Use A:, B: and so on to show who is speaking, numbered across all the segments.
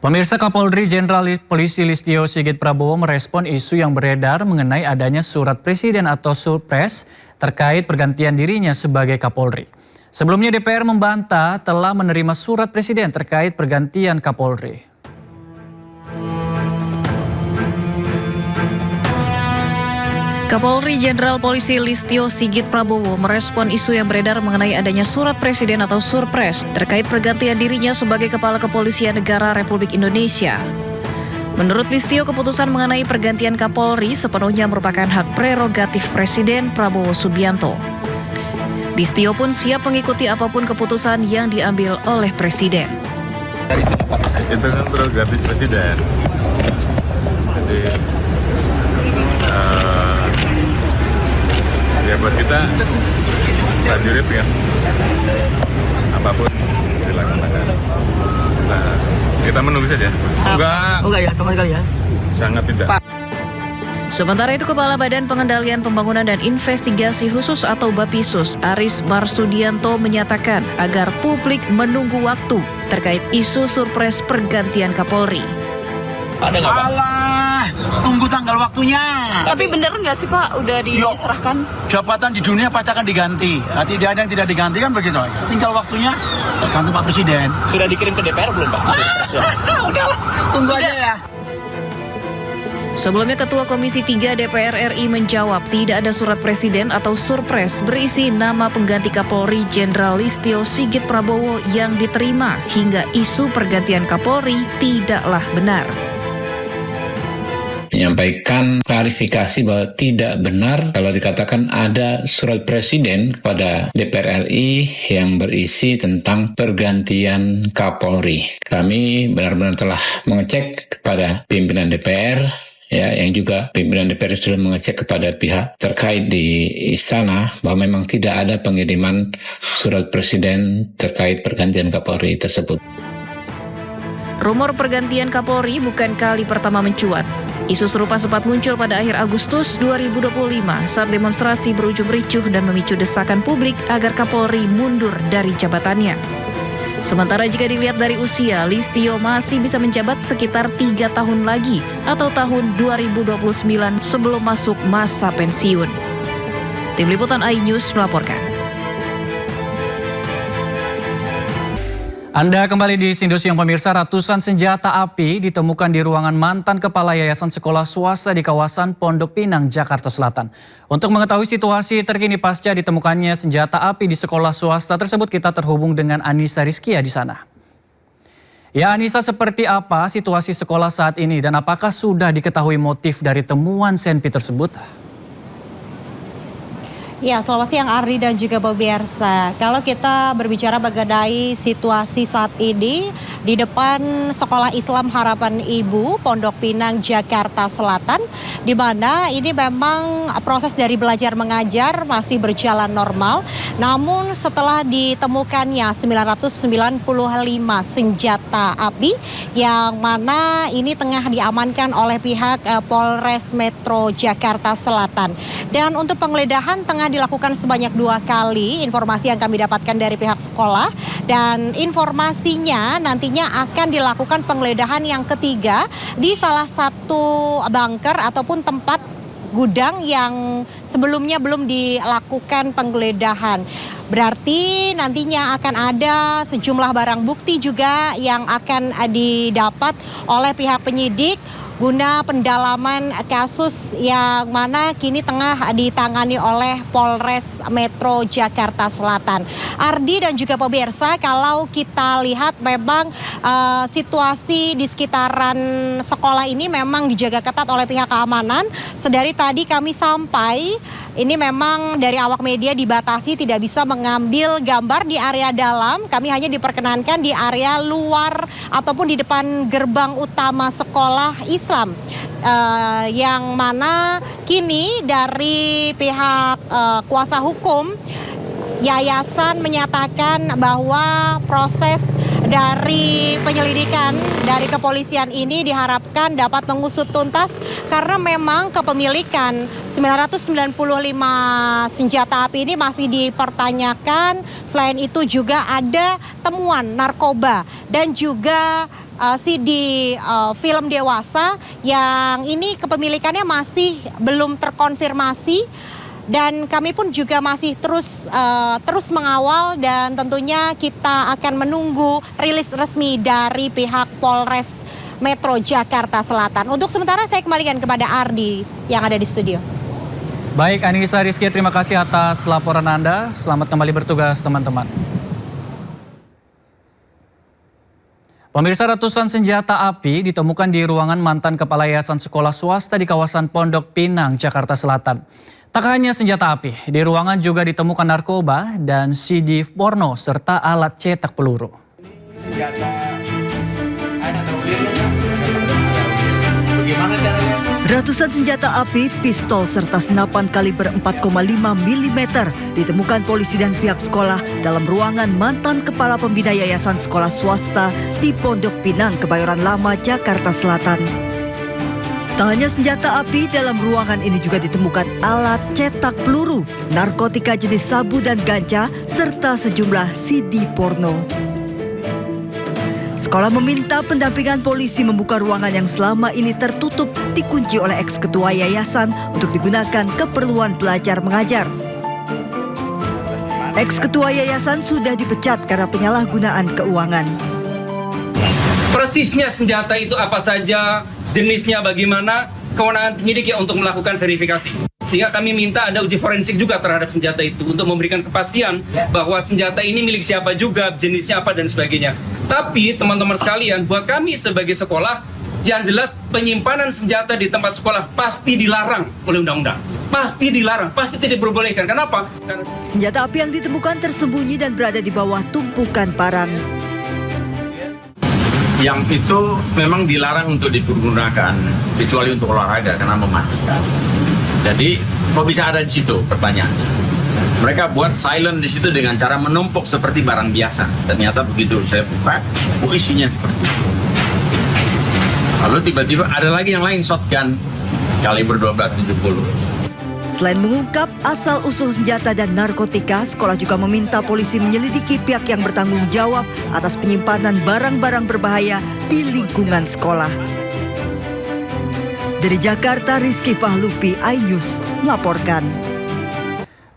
A: Pemirsa, Kapolri Jenderal Polisi Listio Sigit Prabowo merespon isu yang beredar mengenai adanya surat presiden atau surpres terkait pergantian dirinya sebagai Kapolri. Sebelumnya DPR membantah telah menerima surat presiden terkait pergantian Kapolri.
B: Kapolri Jenderal Polisi Listio Sigit Prabowo merespon isu yang beredar mengenai adanya surat presiden atau surpres terkait pergantian dirinya sebagai Kepala Kepolisian Negara Republik Indonesia. Menurut Listio, keputusan mengenai pergantian Kapolri sepenuhnya merupakan hak prerogatif Presiden Prabowo Subianto. Listio pun siap mengikuti apapun keputusan yang diambil oleh Presiden.
C: Itu kan prerogatif Presiden. Jadi ya buat kita prajurit kan apapun dilaksanakan. Nah, kita menunggu saja.
D: Enggak ya, sama sekali ya.
C: Sangat tidak.
B: Sementara itu, Kepala Badan Pengendalian Pembangunan dan Investigasi Khusus atau BAPISUS, Aris Marsudianto menyatakan agar publik menunggu waktu terkait isu surpres pergantian Kapolri.
D: Ada nggak, Pak? Alah, tunggu tanggal waktunya.
E: Tapi bener nggak sih, Pak, udah diserahkan?
D: Jabatan di dunia pasti akan diganti. Tidak ada yang tidak diganti kan begitu. Tinggal waktunya tergantung Pak Presiden.
F: Sudah dikirim ke DPR belum, Pak?
D: Udahlah, tunggu aja ya.
B: Sebelumnya, Ketua Komisi 3 DPR RI menjawab tidak ada surat presiden atau surpres berisi nama pengganti Kapolri Jenderal Listio Sigit Prabowo yang diterima hingga isu pergantian Kapolri tidaklah benar.
G: Menyampaikan klarifikasi bahwa tidak benar kalau dikatakan ada surat presiden kepada DPR RI yang berisi tentang pergantian Kapolri. Kami benar-benar telah mengecek kepada pimpinan DPR, ya, yang juga pimpinan DPR sudah mengecek kepada pihak terkait di istana bahwa memang tidak ada pengiriman surat presiden terkait pergantian Kapolri tersebut.
B: Rumor pergantian Kapolri bukan kali pertama mencuat. Isu serupa sempat muncul pada akhir Agustus 2025 saat demonstrasi berujung ricuh dan memicu desakan publik agar Kapolri mundur dari jabatannya. Sementara jika dilihat dari usia, Listio masih bisa menjabat sekitar 3 tahun lagi atau tahun 2029 sebelum masuk masa pensiun. Tim Liputan iNews melaporkan.
A: Anda kembali di Sindosiang, pemirsa. Ratusan senjata api ditemukan di ruangan mantan kepala yayasan sekolah swasta di kawasan Pondok Pinang, Jakarta Selatan. Untuk mengetahui situasi terkini pasca ditemukannya senjata api di sekolah swasta tersebut, kita terhubung dengan Anissa Rizkia di sana. Ya, Anissa, seperti apa situasi sekolah saat ini dan apakah sudah diketahui motif dari temuan senpi tersebut?
H: Ya, selamat siang Ardi dan juga pemirsa. Kalau kita berbicara mengenai situasi saat ini di depan Sekolah Islam Harapan Ibu, Pondok Pinang, Jakarta Selatan, di mana ini memang proses dari belajar mengajar masih berjalan normal. Namun setelah ditemukannya 995 senjata api yang mana ini tengah diamankan oleh pihak Polres Metro Jakarta Selatan. Dan untuk penggeledahan tengah dilakukan sebanyak 2 kali, informasi yang kami dapatkan dari pihak sekolah, dan informasinya nantinya akan dilakukan penggeledahan yang ketiga di salah satu bunker ataupun tempat gudang yang sebelumnya belum dilakukan penggeledahan. Berarti nantinya akan ada sejumlah barang bukti juga yang akan didapat oleh pihak penyidik guna pendalaman kasus yang mana kini tengah ditangani oleh Polres Metro Jakarta Selatan. Ardi dan juga pemirsa, kalau kita lihat memang situasi di sekitaran sekolah ini memang dijaga ketat oleh pihak keamanan. Sedari tadi kami sampai, ini memang dari awak media dibatasi tidak bisa mengambil gambar di area dalam. Kami hanya diperkenankan di area luar ataupun di depan gerbang utama sekolah Islam. Yang mana kini dari pihak kuasa hukum yayasan menyatakan bahwa proses dari penyelidikan dari kepolisian ini diharapkan dapat mengusut tuntas karena memang kepemilikan 995 senjata api ini masih dipertanyakan. Selain itu juga ada temuan narkoba dan juga CD film dewasa yang ini kepemilikannya masih belum terkonfirmasi. Dan kami pun juga masih terus mengawal dan tentunya kita akan menunggu rilis resmi dari pihak Polres Metro Jakarta Selatan. Untuk sementara saya kembalikan kepada Ardi yang ada di studio.
A: Baik, Anissa Rizky, terima kasih atas laporan Anda. Selamat kembali bertugas, teman-teman. Pemirsa, ratusan senjata api ditemukan di ruangan mantan kepala yayasan sekolah swasta di kawasan Pondok Pinang, Jakarta Selatan. Tak hanya senjata api, di ruangan juga ditemukan narkoba dan CD porno serta alat cetak peluru.
F: Ratusan senjata api, pistol serta senapan kaliber 4,5 mm ditemukan polisi dan pihak sekolah dalam ruangan mantan kepala pembina yayasan sekolah swasta di Pondok Pinang, Kebayoran Lama, Jakarta Selatan. Tak hanya senjata api, dalam ruangan ini juga ditemukan alat cetak peluru, narkotika jenis sabu dan ganja, serta sejumlah CD porno. Sekolah meminta pendampingan polisi membuka ruangan yang selama ini tertutup dikunci oleh eks-ketua yayasan untuk digunakan keperluan belajar mengajar. Eks-ketua yayasan sudah dipecat karena penyalahgunaan keuangan.
I: Persisnya senjata itu apa saja, jenisnya bagaimana, kewenangan penyidik ya untuk melakukan verifikasi. Sehingga kami minta ada uji forensik juga terhadap senjata itu untuk memberikan kepastian bahwa senjata ini milik siapa juga, jenisnya apa dan sebagainya. Tapi teman-teman sekalian, buat kami sebagai sekolah, yang jelas penyimpanan senjata di tempat sekolah pasti dilarang oleh undang-undang. Pasti dilarang, pasti tidak diperbolehkan. Kenapa? Karena
F: senjata api yang ditemukan tersembunyi dan berada di bawah tumpukan parang.
C: Yang itu memang dilarang untuk digunakan kecuali untuk olahraga karena mematikan. Jadi kok bisa ada di situ? Pertanyaannya. Mereka buat silent di situ dengan cara menumpuk seperti barang biasa. Ternyata begitu saya buka, isinya seperti itu. Lalu tiba-tiba ada lagi yang lain, shotgun kaliber 12.70.
F: Selain mengungkap asal-usul senjata dan narkotika, sekolah juga meminta polisi menyelidiki pihak yang bertanggung jawab atas penyimpanan barang-barang berbahaya di lingkungan sekolah. Dari Jakarta, Rizky Fahlupi, iNews melaporkan.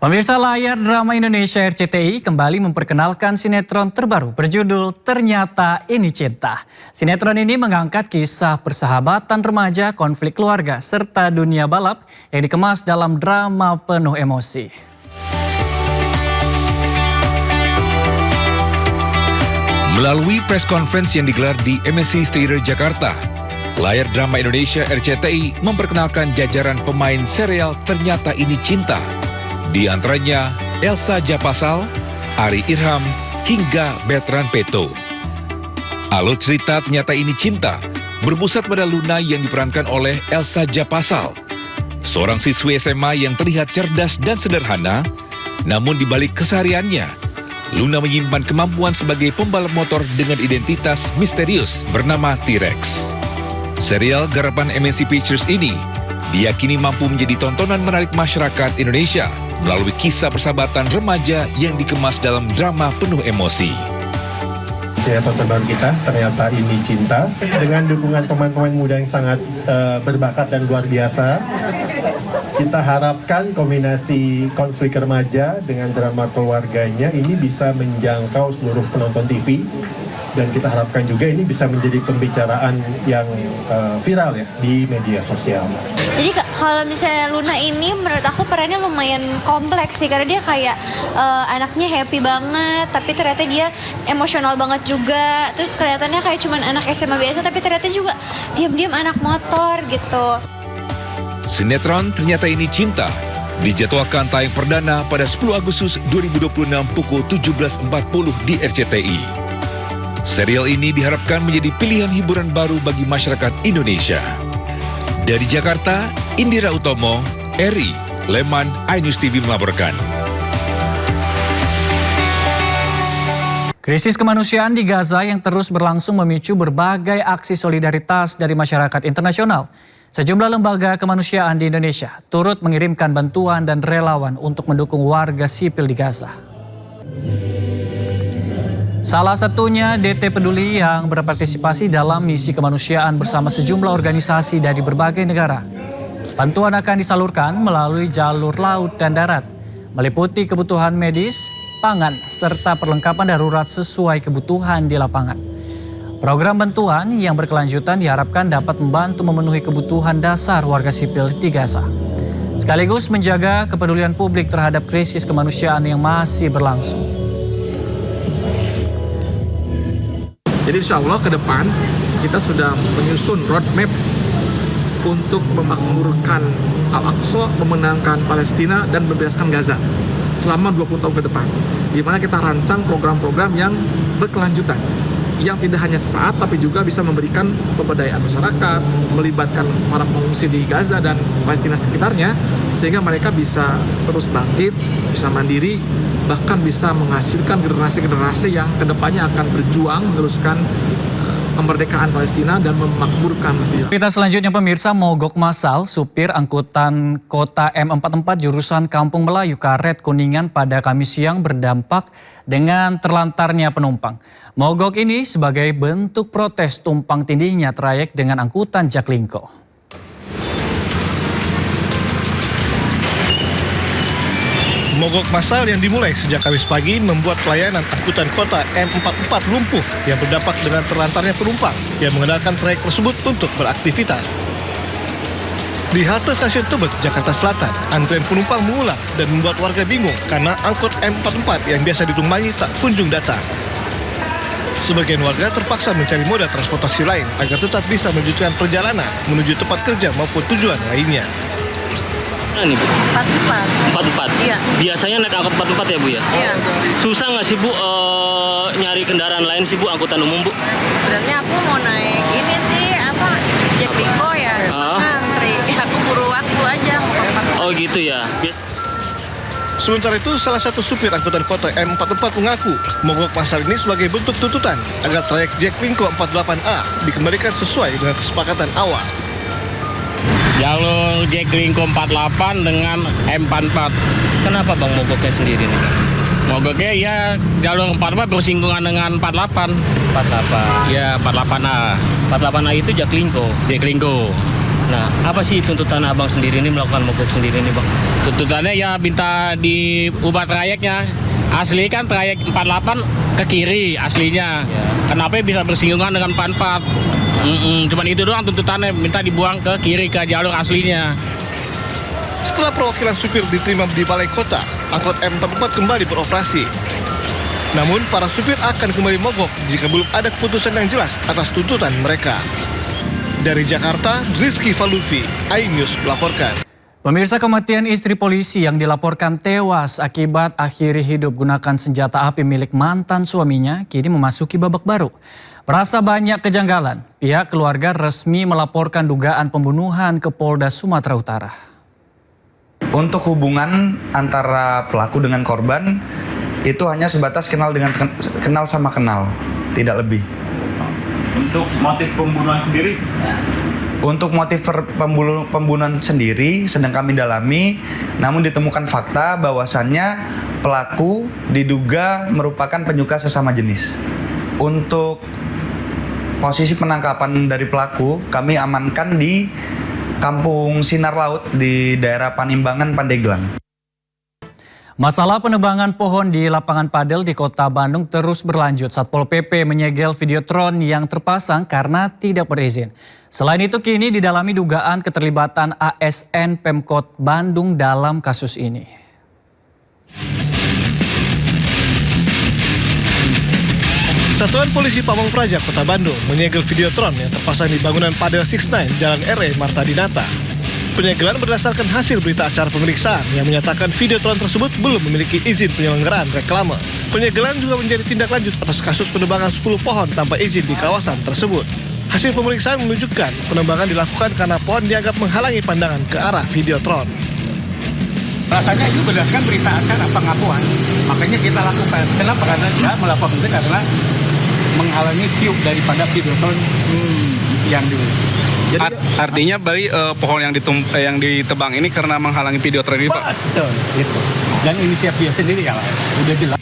A: Pemirsa, layar drama Indonesia RCTI kembali memperkenalkan sinetron terbaru berjudul Ternyata Ini Cinta. Sinetron ini mengangkat kisah persahabatan remaja, konflik keluarga, serta dunia balap yang dikemas dalam drama penuh emosi.
J: Melalui press conference yang digelar di MSC Theater Jakarta, layar drama Indonesia RCTI memperkenalkan jajaran pemain serial Ternyata Ini Cinta. Di antaranya Elsa Japasal, Ari Irham, hingga Bertrand Peto. Alur cerita Ternyata Ini Cinta berpusat pada Luna yang diperankan oleh Elsa Japasal, seorang siswi SMA yang terlihat cerdas dan sederhana, namun di balik kesehariannya, Luna menyimpan kemampuan sebagai pembalap motor dengan identitas misterius bernama T-Rex. Serial garapan MNC Pictures ini diyakini mampu menjadi tontonan menarik masyarakat Indonesia melalui kisah persahabatan remaja yang dikemas dalam drama penuh emosi.
K: Sinetron terbaru kita, Ternyata Ini Cinta, dengan dukungan pemain-pemain muda yang sangat berbakat dan luar biasa. Kita harapkan kombinasi konflik remaja dengan drama keluarganya ini bisa menjangkau seluruh penonton TV. Dan kita harapkan juga ini bisa menjadi pembicaraan yang viral ya di media sosial.
L: Jadi kalau misalnya Luna ini menurut aku perannya lumayan kompleks sih, karena dia kayak anaknya happy banget, tapi ternyata dia emosional banget juga. Terus kelihatannya kayak cuman anak SMA biasa, tapi ternyata juga diam-diam anak motor gitu.
J: Sinetron Ternyata Ini Cinta dijadwalkan tayang perdana pada 10 Agustus 2026 pukul 17.40 di RCTI. Serial ini diharapkan menjadi pilihan hiburan baru bagi masyarakat Indonesia. Dari Jakarta, Indira Utomo, Eri, Leman, iNews TV melaporkan.
A: Krisis kemanusiaan di Gaza yang terus berlangsung memicu berbagai aksi solidaritas dari masyarakat internasional. Sejumlah lembaga kemanusiaan di Indonesia turut mengirimkan bantuan dan relawan untuk mendukung warga sipil di Gaza. Salah satunya DT Peduli yang berpartisipasi dalam misi kemanusiaan bersama sejumlah organisasi dari berbagai negara. Bantuan akan disalurkan melalui jalur laut dan darat, meliputi kebutuhan medis, pangan, serta perlengkapan darurat sesuai kebutuhan di lapangan. Program bantuan yang berkelanjutan diharapkan dapat membantu memenuhi kebutuhan dasar warga sipil di Gaza, sekaligus menjaga kepedulian publik terhadap krisis kemanusiaan yang masih berlangsung.
M: Jadi insya Allah ke depan kita sudah menyusun roadmap untuk memakmurkan Al-Aqsa, memenangkan Palestina dan membebaskan Gaza selama 20 tahun ke depan. Di mana kita rancang program-program yang berkelanjutan, yang tidak hanya sesaat tapi juga bisa memberikan pemberdayaan masyarakat, melibatkan para pengungsi di Gaza dan Palestina sekitarnya, sehingga mereka bisa terus bangkit, bisa mandiri, bahkan bisa menghasilkan generasi-generasi yang kedepannya akan berjuang meneruskan kemerdekaan Palestina dan memakmurkan Masjid.
A: Kita selanjutnya pemirsa, mogok massal supir angkutan kota M44 jurusan Kampung Melayu Karet Kuningan pada Kamis siang berdampak dengan terlantarnya penumpang. Mogok ini sebagai bentuk protes tumpang tindihnya trayek dengan angkutan Jaklingko.
N: Mogok massal yang dimulai sejak Kamis pagi membuat pelayanan angkutan kota M44 lumpuh yang berdampak dengan terlantarnya penumpang yang menggunakan trayek tersebut untuk beraktivitas. Di halte stasiun Tebet, Jakarta Selatan, antrean penumpang mengular dan membuat warga bingung karena angkot M44 yang biasa ditumpangi tak kunjung datang. Sebagian warga terpaksa mencari moda transportasi lain agar tetap bisa melanjutkan perjalanan menuju tempat kerja maupun tujuan lainnya.
O: Nih, Bu? 44. Iya. Biasanya naik angkot 44 ya, Bu ya? Iya. Susah nggak sih, Bu, nyari kendaraan lain sih, Bu, angkutan umum, Bu?
P: Sebenarnya aku mau naik ini sih, Jaklingko ya. Antri, aku buru waktu aja mau ke 44.
O: Oh gitu ya.
N: Sementara itu, salah satu supir angkutan kota M44 mengaku mogok massal ini sebagai bentuk tuntutan agar trayek Jaklingko 48A dikembalikan sesuai dengan kesepakatan awal.
Q: Jalur Jaklingko 48 dengan M44.
O: Kenapa Bang mogoknya sendiri nih?
Q: Mogoknya ya jalur 44 bersinggungan dengan 48.
O: 48.
Q: Ya 48A.
O: 48A itu Jaklingko.
Q: Jaklingko.
O: Nah, apa sih tuntutan Abang sendiri ini melakukan mogok sendiri ini, Bang?
Q: Tuntutannya ya minta diubah trayeknya. Asli kan trayek 48 ke kiri aslinya. Ya. Kenapa bisa bersinggungan dengan 44? Cuman itu doang tuntutannya, minta dibuang ke kiri ke jalur aslinya.
N: Setelah perwakilan supir diterima di balai kota, angkot M44 kembali beroperasi. Namun para supir akan kembali mogok jika belum ada keputusan yang jelas atas tuntutan mereka. Dari Jakarta, Rizky Falufi, iNews melaporkan.
A: Pemirsa, kematian istri polisi yang dilaporkan tewas akibat akhiri hidup gunakan senjata api milik mantan suaminya kini memasuki babak baru. Merasa banyak kejanggalan, pihak keluarga resmi melaporkan dugaan pembunuhan ke Polda Sumatera Utara.
R: Untuk hubungan antara pelaku dengan korban itu hanya sebatas kenal sama kenal, tidak lebih.
S: Untuk motif pembunuhan sendiri?
R: Untuk motif pembunuhan sendiri sedang kami dalami, namun ditemukan fakta bahwasannya pelaku diduga merupakan penyuka sesama jenis. Untuk posisi penangkapan dari pelaku, kami amankan di Kampung Sinar Laut di daerah Panimbangan, Pandeglang.
A: Masalah penebangan pohon di lapangan padel di Kota Bandung terus berlanjut. Satpol PP menyegel videotron yang terpasang karena tidak berizin. Selain itu kini didalami dugaan keterlibatan ASN Pemkot Bandung dalam kasus ini.
N: Satuan Polisi Pamong Praja Kota Bandung menyegel videotron yang terpasang di bangunan Padel 69 Jalan R.E. Marta Dinata. Penyegelan berdasarkan hasil berita acara pemeriksaan yang menyatakan videotron tersebut belum memiliki izin penyelenggaraan reklame. Penyegelan juga menjadi tindak lanjut atas kasus penebangan 10 pohon tanpa izin di kawasan tersebut. Hasil pemeriksaan menunjukkan penebangan dilakukan karena pohon dianggap menghalangi pandangan ke arah videotron.
D: Rasanya itu berdasarkan berita acara pengakuan, makanya kita lakukan. Kenapa? Karena dia melakukan itu karena menghalangi view daripada videotron yang dulu.
S: Jadi, artinya bari pohon yang ditebang ini karena menghalangi videotron ini, Pak?
D: Betul, gitu. Dan inisiatif dia sendiri ya, udah jelas.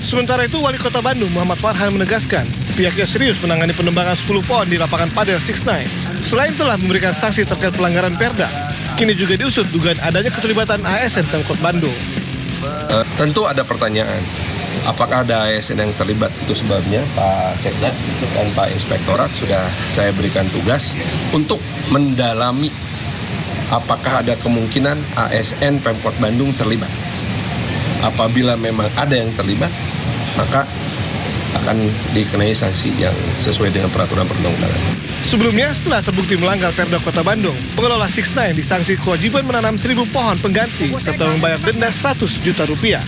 N: Sementara itu, Wali Kota Bandung Muhammad Farhan menegaskan pihaknya serius menangani penebangan 10 pohon di lapangan padel Six Nine. Selain telah memberikan sanksi terkait pelanggaran Perda, kini juga diusut dugaan adanya keterlibatan ASN Pemkot Bandung.
T: Tentu ada pertanyaan, apakah ada ASN yang terlibat? Itu sebabnya Pak Sekda dan Pak Inspektorat sudah saya berikan tugas untuk mendalami apakah ada kemungkinan ASN Pemkot Bandung terlibat. Apabila memang ada yang terlibat, maka akan dikenai sanksi yang sesuai dengan peraturan perundang-undangan.
N: Sebelumnya, setelah terbukti melanggar Perda Kota Bandung, pengelola Six Nine disanksi kewajiban menanam 1.000 pohon pengganti serta membayar denda 100 juta rupiah.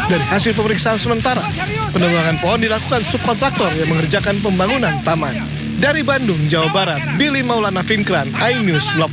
N: Dari hasil pemeriksaan sementara, penebangan pohon dilakukan subkontraktor yang mengerjakan pembangunan taman. Dari Bandung, Jawa Barat, Billy Maulana Finkran, iNews melapor.